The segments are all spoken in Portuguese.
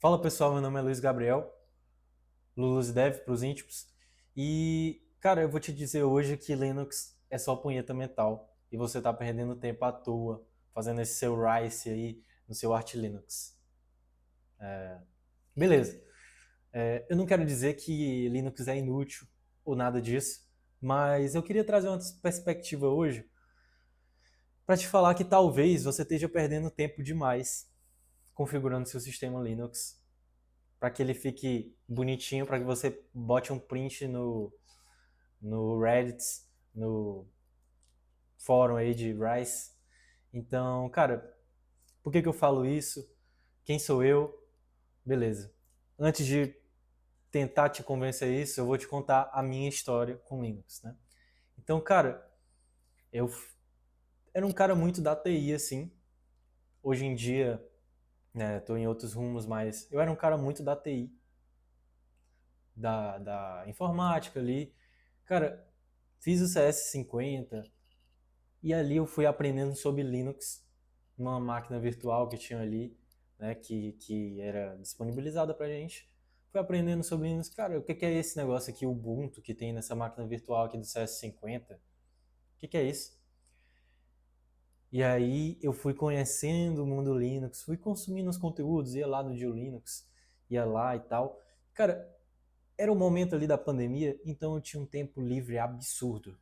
Fala pessoal, meu nome é Luiz Gabriel, Lulus Dev para os íntimos. E, cara, eu vou te dizer hoje que Linux é só punheta mental e você tá perdendo tempo à toa fazendo esse seu Rice aí no seu Arch Linux. Beleza, eu não quero dizer que Linux é inútil ou nada disso, mas eu queria trazer uma perspectiva hoje para te falar que talvez você esteja perdendo tempo demais configurando seu sistema Linux para que ele fique bonitinho, para que você bote um print no Reddit, no fórum aí de Rice. Então, cara, por que eu falo isso? Quem sou eu? Beleza. Antes de tentar te convencer isso, eu vou te contar a minha história com Linux, né? Então, cara, eu era um cara muito da TI, assim. Hoje em dia, né, tô em outros rumos, mas eu era um cara muito da TI, da informática ali. Cara, fiz o CS50, e ali eu fui aprendendo sobre Linux, numa máquina virtual que tinha ali, né, que era disponibilizada pra gente. Fui aprendendo sobre Linux. Cara, o que é esse negócio aqui, Ubuntu, que tem nessa máquina virtual aqui do CS50? O que é isso? E aí eu fui conhecendo o mundo Linux, fui consumindo os conteúdos, ia lá no Dio Linux, ia lá e tal. Cara, era o momento ali da pandemia, então eu tinha um tempo livre absurdo.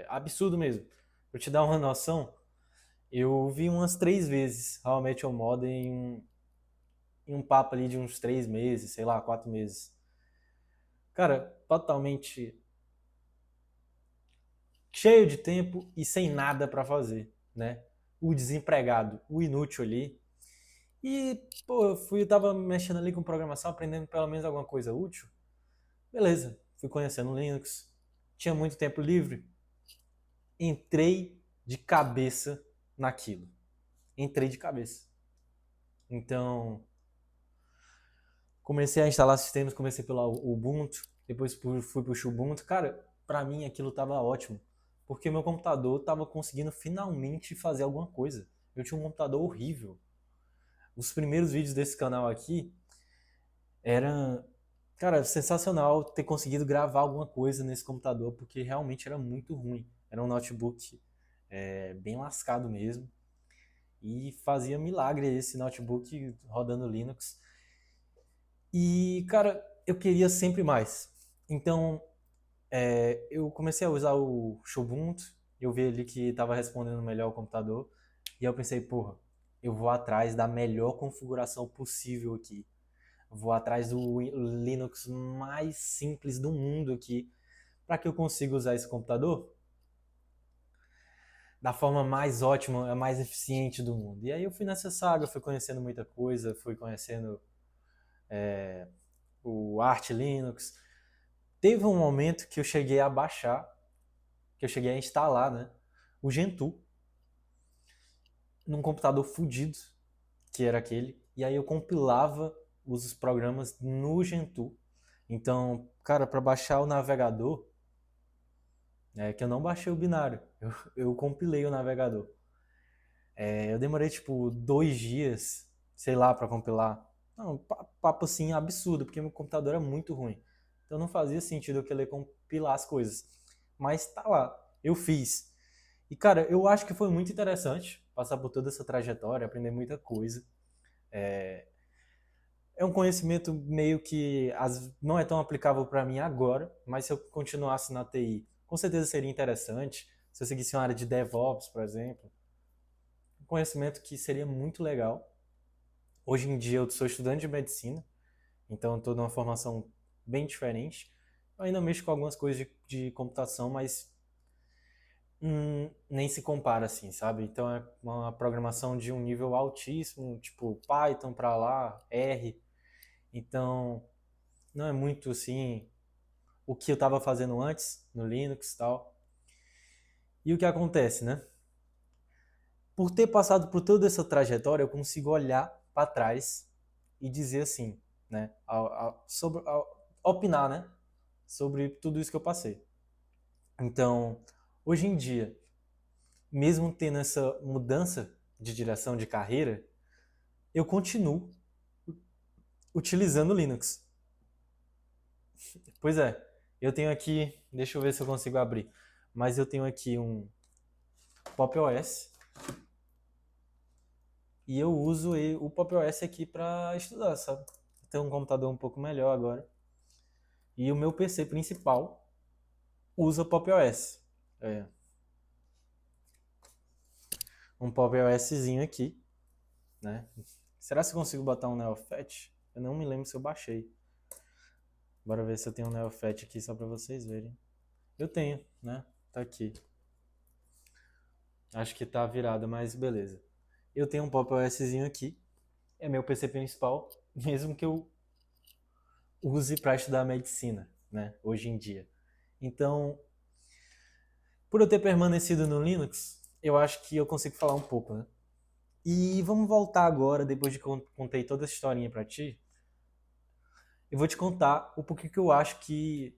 Absurdo mesmo. Pra te dar uma noção, eu vi umas 3 vezes How I Met Your Mother em um papo ali de uns 3 meses, sei lá, 4 meses. Cara, totalmente cheio de tempo e sem nada pra fazer, né? O desempregado, o inútil ali. E, pô, eu tava mexendo ali com programação, aprendendo pelo menos alguma coisa útil. Beleza, fui conhecendo o Linux, tinha muito tempo livre, entrei de cabeça naquilo. Entrei de cabeça. Então, comecei a instalar sistemas, comecei pelo Ubuntu, depois fui pro Ubuntu. Cara, pra mim aquilo tava ótimo, porque meu computador tava conseguindo finalmente fazer alguma coisa. Eu tinha um computador horrível. Os primeiros vídeos desse canal aqui eram, cara, sensacional ter conseguido gravar alguma coisa nesse computador, porque realmente era muito ruim. Era um notebook bem lascado mesmo. E fazia milagre esse notebook rodando Linux. E, cara, eu queria sempre mais. Então, eu comecei a usar o Ubuntu, eu vi ali que estava respondendo melhor o computador, e eu pensei, porra, eu vou atrás da melhor configuração possível aqui. Vou atrás do Linux mais simples do mundo aqui, para que eu consiga usar esse computador da forma mais ótima, mais eficiente do mundo. E aí eu fui nessa saga, fui conhecendo muita coisa, fui conhecendo o Arch Linux. Teve um momento que eu cheguei a baixar, que eu cheguei a instalar, né, o Gentoo num computador fudido, que era aquele, e aí eu compilava os programas no Gentoo. Então, cara, para baixar o navegador, que eu não baixei o binário, eu compilei o navegador. Eu demorei tipo 2 dias, sei lá, para compilar. Não, papo assim absurdo, porque meu computador era muito ruim. Então não fazia sentido eu querer compilar as coisas. Mas tá lá, eu fiz. E cara, eu acho que foi muito interessante passar por toda essa trajetória, aprender muita coisa. É um conhecimento meio que não é tão aplicável para mim agora, mas se eu continuasse na TI, com certeza seria interessante. Se eu seguisse uma área de DevOps, por exemplo, um conhecimento que seria muito legal. Hoje em dia eu sou estudante de medicina, então eu estou numa formação bem diferente. Eu ainda mexo com algumas coisas de computação, mas nem se compara assim, sabe? Então é uma programação de um nível altíssimo, tipo Python para lá, R. Então não é muito assim o que eu estava fazendo antes no Linux e tal. E o que acontece, né? Por ter passado por toda essa trajetória, eu consigo olhar para trás e dizer assim, né? Opinar, né? Sobre tudo isso que eu passei. Então, hoje em dia, mesmo tendo essa mudança de direção de carreira, eu continuo utilizando o Linux. Pois é, eu tenho aqui, deixa eu ver se eu consigo abrir, mas eu tenho aqui um Pop! OS e eu uso o Pop! OS aqui para estudar, sabe? Tenho um computador um pouco melhor agora e o meu PC principal usa Pop! OS. É, um Pop! OSzinho aqui, né? Será que eu consigo botar um NeoFet? Eu não me lembro se eu baixei. Bora ver se eu tenho um NeoFet aqui só para vocês verem. Eu tenho, né? Tá aqui. Acho que tá virada, mas beleza. Eu tenho um Pop! OSzinho aqui. É meu PC principal, mesmo que eu use para estudar medicina, né? Hoje em dia. Então, por eu ter permanecido no Linux, eu acho que eu consigo falar um pouco, né? E vamos voltar agora, depois de que eu contei toda essa historinha para ti, eu vou te contar o porquê que eu acho que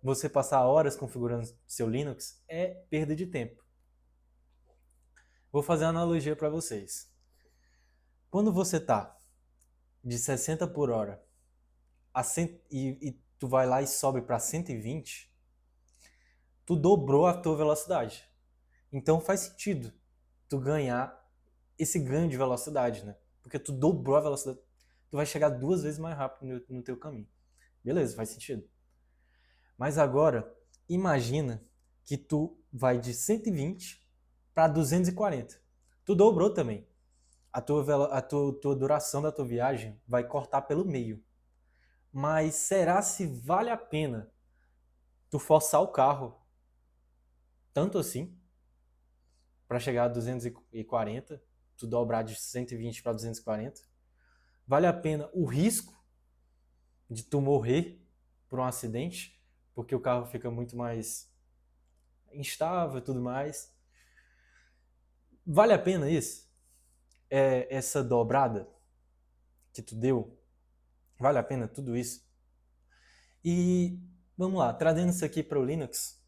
você passar horas configurando seu Linux é perda de tempo. Vou fazer uma analogia para vocês. Quando você tá de 60 por hora e tu vai lá e sobe para 120, tu dobrou a tua velocidade. Então faz sentido tu ganhar esse ganho de velocidade, né? Porque tu dobrou a velocidade, tu vai chegar 2 vezes mais rápido no teu caminho. Beleza, faz sentido. Mas agora, imagina que tu vai de 120 para 240. Tu dobrou também. A tua duração da tua viagem vai cortar pelo meio. Mas será se vale a pena tu forçar o carro tanto assim para chegar a 240, tu dobrar de 120 para 240? Vale a pena o risco de tu morrer por um acidente, porque o carro fica muito mais instável e tudo mais? Vale a pena isso? Essa dobrada que tu deu? Vale a pena tudo isso? E vamos lá, trazendo isso aqui para o Linux,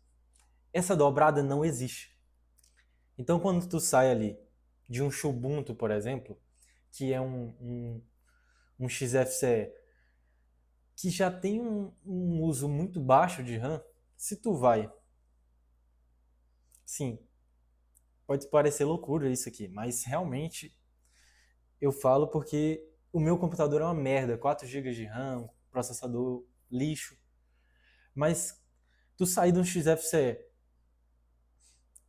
essa dobrada não existe. Então quando tu sai ali de um Ubuntu, por exemplo, que é um XFCE que já tem um uso muito baixo de RAM, se tu vai, sim, pode parecer loucura isso aqui, mas realmente eu falo porque o meu computador é uma merda, 4 GB de RAM, processador lixo, mas tu sair de um XFCE,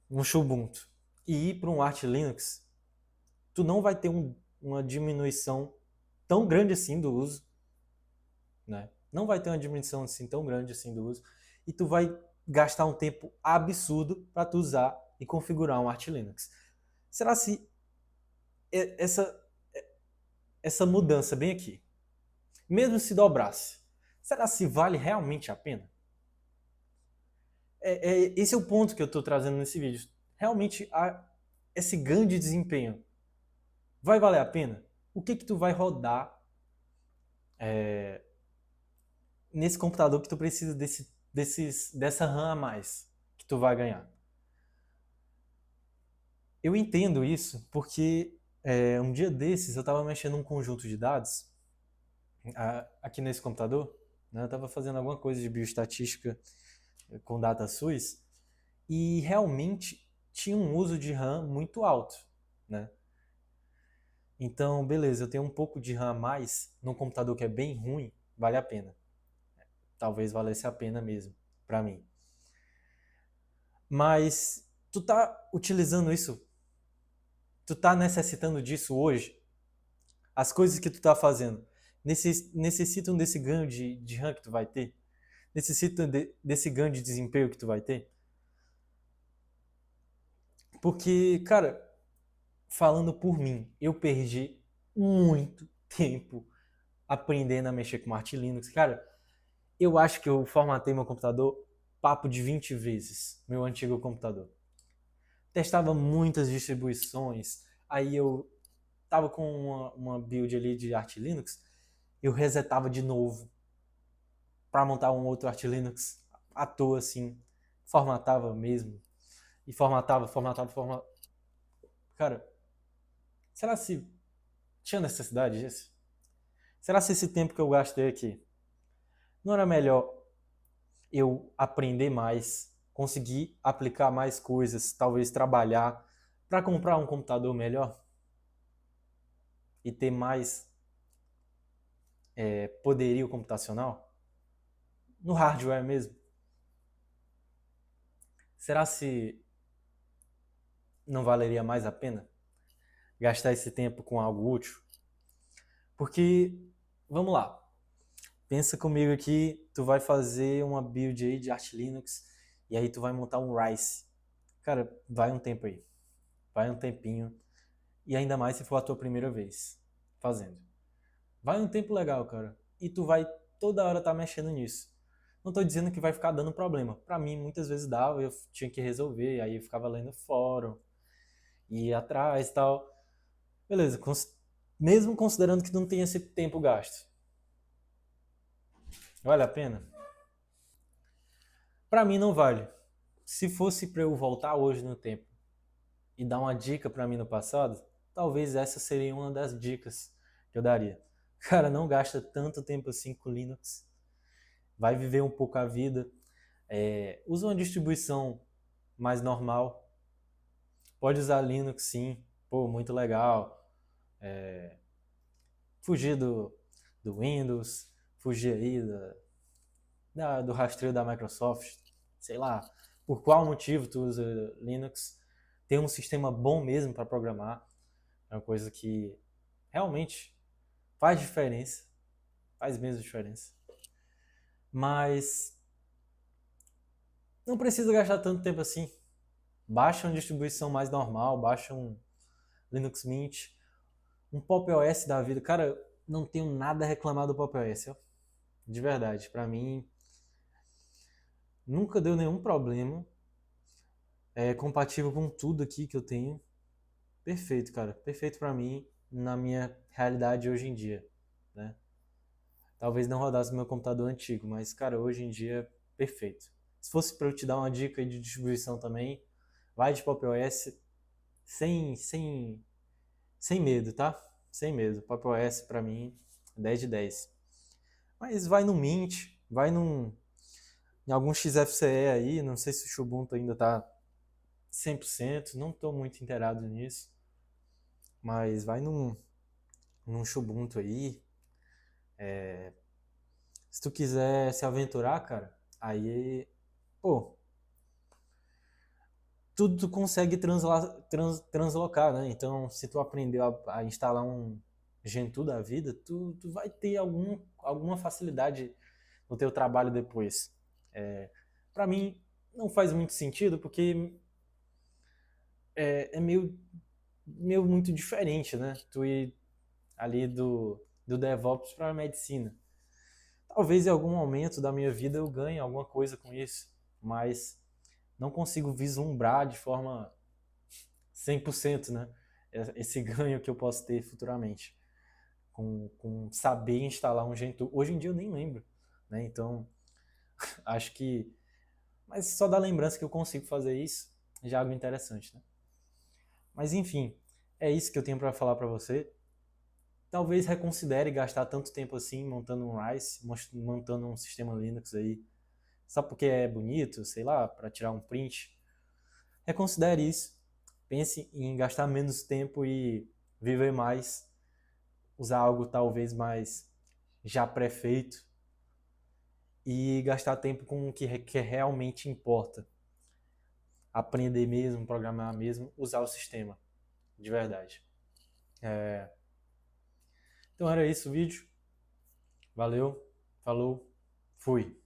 um Ubuntu, e ir para um Arch Linux, tu não vai ter uma diminuição tão grande assim do uso, né? Não vai ter uma diminuição assim tão grande assim do uso, e tu vai gastar um tempo absurdo para tu usar e configurar um Arch Linux. Será se essa essa mudança bem aqui, mesmo se dobrasse, será se vale realmente a pena? Esse é o ponto que eu estou trazendo nesse vídeo. Realmente esse ganho de desempenho vai valer a pena? O que que tu vai rodar nesse computador que tu precisa dessa RAM a mais que tu vai ganhar? Eu entendo isso porque um dia desses eu estava mexendo num conjunto de dados aqui nesse computador, né? Eu estava fazendo alguma coisa de bioestatística com DataSUS e realmente tinha um uso de RAM muito alto, né? Então, beleza, eu tenho um pouco de RAM a mais num computador que é bem ruim, vale a pena. Talvez valesse a pena mesmo, para mim. Mas tu tá utilizando isso? Tu tá necessitando disso hoje? As coisas que tu tá fazendo necessitam desse ganho de RAM que tu vai ter? Necessitam desse ganho de desempenho que tu vai ter? Porque, cara, falando por mim, eu perdi muito tempo aprendendo a mexer com Arch Linux. Cara, eu acho que eu formatei meu computador papo de 20 vezes, meu antigo computador. Testava muitas distribuições, aí eu tava com uma build ali de Arch Linux, eu resetava de novo para montar um outro Arch Linux à toa assim, formatava mesmo, e formatava. Cara, será se tinha necessidade disso? Será que esse tempo que eu gastei aqui não era melhor eu aprender mais, conseguir aplicar mais coisas, talvez trabalhar para comprar um computador melhor e ter mais poderio computacional no hardware mesmo? Será se não valeria mais a pena gastar esse tempo com algo útil? Porque, vamos lá, pensa comigo aqui, tu vai fazer uma build aí de Arch Linux e aí tu vai montar um Rise. Cara, vai um tempo aí, vai um tempinho, e ainda mais se for a tua primeira vez fazendo. Vai um tempo legal, cara, e tu vai toda hora estar mexendo nisso. Não tô dizendo que vai ficar dando problema. Pra mim, muitas vezes dava, eu tinha que resolver, aí eu ficava lendo fórum, ia atrás e tal. Beleza, mesmo considerando que não tem esse tempo gasto, vale a pena? Pra mim não vale. Se fosse pra eu voltar hoje no tempo e dar uma dica pra mim no passado, talvez essa seria uma das dicas que eu daria. Cara, não gasta tanto tempo assim com Linux. Vai viver um pouco a vida. Usa uma distribuição mais normal. Pode usar Linux sim. Pô, muito legal. Fugir do Windows. Fugir aí do rastreio da Microsoft. Sei lá. Por qual motivo tu usa Linux. Ter um sistema bom mesmo para programar. É uma coisa que realmente faz diferença. Faz mesmo diferença. Mas não precisa gastar tanto tempo assim. Baixa uma distribuição mais normal, baixa um Linux Mint, um Pop OS da vida. Cara, não tenho nada a reclamar do Pop OS, ó. De verdade. Pra mim, nunca deu nenhum problema. É compatível com tudo aqui que eu tenho. Perfeito, cara. Perfeito pra mim, na minha realidade hoje em dia, né? Talvez não rodasse no meu computador antigo, mas, cara, hoje em dia, perfeito. Se fosse pra eu te dar uma dica aí de distribuição também, vai de Pop OS sem, sem, sem medo, tá? Sem medo. Pop OS pra mim, 10 de 10. Mas vai no Mint, vai em algum XFCE aí, não sei se o Ubuntu ainda tá 100%, não tô muito inteirado nisso, mas vai num Ubuntu aí. Se tu quiser se aventurar, cara, aí, pô, tudo tu consegue translocar, né? Então, se tu aprendeu a instalar um Gentoo da vida, tu vai ter alguma facilidade no teu trabalho depois. Para mim, não faz muito sentido, porque é meio muito diferente, né? Tu ir ali do DevOps para a medicina. Talvez em algum momento da minha vida eu ganhe alguma coisa com isso, mas não consigo vislumbrar de forma 100%, né? Esse ganho que eu posso ter futuramente com saber instalar um Gentoo. Hoje em dia eu nem lembro, né? Então, acho que mas só da lembrança que eu consigo fazer isso já é algo interessante, né? Mas enfim, é isso que eu tenho para falar para você. Talvez reconsidere gastar tanto tempo assim montando um Rise, montando um sistema Linux aí, só porque é bonito, sei lá, para tirar um print. Reconsidere isso. Pense em gastar menos tempo e viver mais, usar algo talvez mais já pré-feito e gastar tempo com o que realmente importa. Aprender mesmo, programar mesmo, usar o sistema, de verdade. Então era isso o vídeo. Valeu, falou, fui.